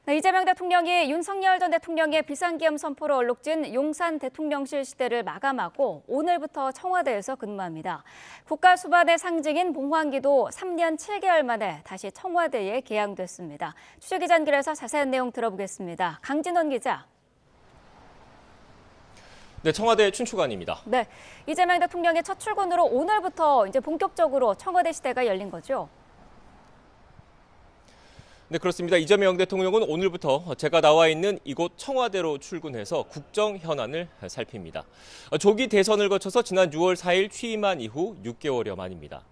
네, 이재명 대통령이 윤석열 전 대통령의 비상계엄 선포로 얼룩진 용산 대통령실 시대를 마감하고 오늘부터 청와대에서 근무합니다. 국가수반의 상징인 봉황기도 3년 7개월 만에 다시 청와대에 개항됐습니다. 취재기자 연결해서 자세한 내용 들어보겠습니다. 강진원 기자. 네, 청와대 춘추관입니다. 네, 이재명 대통령의 첫 출근으로 오늘부터 이제 본격적으로 청와대 시대가 열린 거죠. 네, 그렇습니다. 이재명 대통령은 오늘부터 제가 나와 있는 이곳 청와대로 출근해서 국정 현안을 살핍니다. 조기 대선을 거쳐서 지난 6월 4일 취임한 이후 6개월여 만입니다.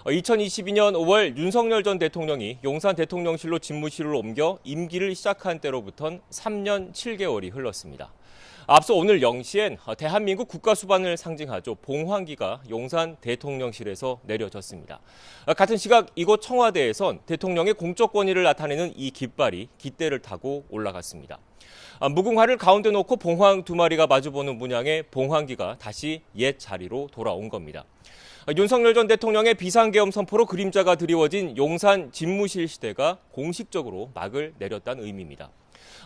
2022년 5월 윤석열 전 대통령이 용산 대통령실로 집무실을 옮겨 임기를 시작한 때로부터는 3년 7개월이 흘렀습니다. 앞서 오늘 0시엔 대한민국 국가수반을 상징하죠. 봉황기가 용산 대통령실에서 내려졌습니다. 같은 시각 이곳 청와대에선 대통령의 공적 권위를 나타내는 이 깃발이 깃대를 타고 올라갔습니다. 무궁화를 가운데 놓고 봉황 두 마리가 마주보는 문양의 봉황기가 다시 옛 자리로 돌아온 겁니다. 윤석열 전 대통령의 비상계엄 선포로 그림자가 드리워진 용산 집무실 시대가 공식적으로 막을 내렸다는 의미입니다.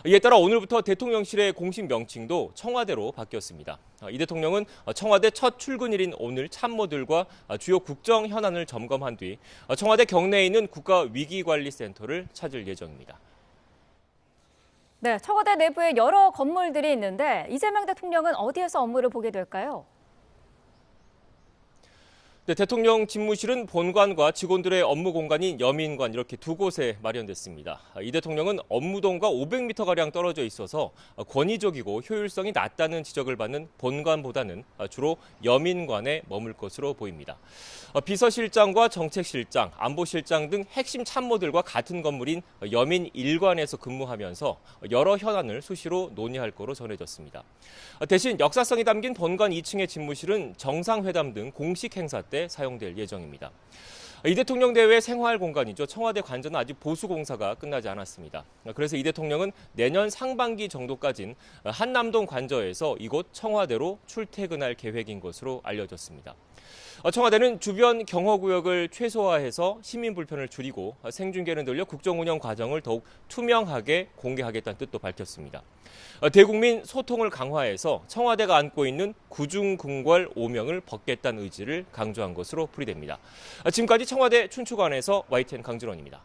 이에 따라 오늘부터 대통령실의 공식 명칭도 청와대로 바뀌었습니다. 이 대통령은 청와대 첫 출근일인 오늘 참모들과 주요 국정 현안을 점검한 뒤 청와대 경내에 있는 국가위기관리센터를 찾을 예정입니다. 네, 청와대 내부에 여러 건물들이 있는데 이재명 대통령은 어디에서 업무를 보게 될까요? 네, 대통령 집무실은 본관과 직원들의 업무 공간인 여민관 이렇게 두 곳에 마련됐습니다. 이 대통령은 업무동과 500m가량 떨어져 있어서 권위적이고 효율성이 낮다는 지적을 받는 본관보다는 주로 여민관에 머물 것으로 보입니다. 비서실장과 정책실장, 안보실장 등 핵심 참모들과 같은 건물인 여민 1관에서 근무하면서 여러 현안을 수시로 논의할 거로 전해졌습니다. 대신 역사성이 담긴 본관 2층의 집무실은 정상회담 등 공식 행사 때 사용될 예정입니다. 이 대통령 대회 생활 공간이죠. 청와대 관저는 아직 보수 공사가 끝나지 않았습니다. 그래서 이 대통령은 내년 상반기 정도까지는 한남동 관저에서 이곳 청와대로 출퇴근할 계획인 것으로 알려졌습니다. 청와대는 주변 경호구역을 최소화해서 시민 불편을 줄이고 생중계를 늘려 국정 운영 과정을 더욱 투명하게 공개하겠다는 뜻도 밝혔습니다. 대국민 소통을 강화해서 청와대가 안고 있는 구중궁궐 오명을 벗겠다는 의지를 강조한 것으로 풀이됩니다. 지금까지 청와대 춘추관에서 YTN 강진원입니다.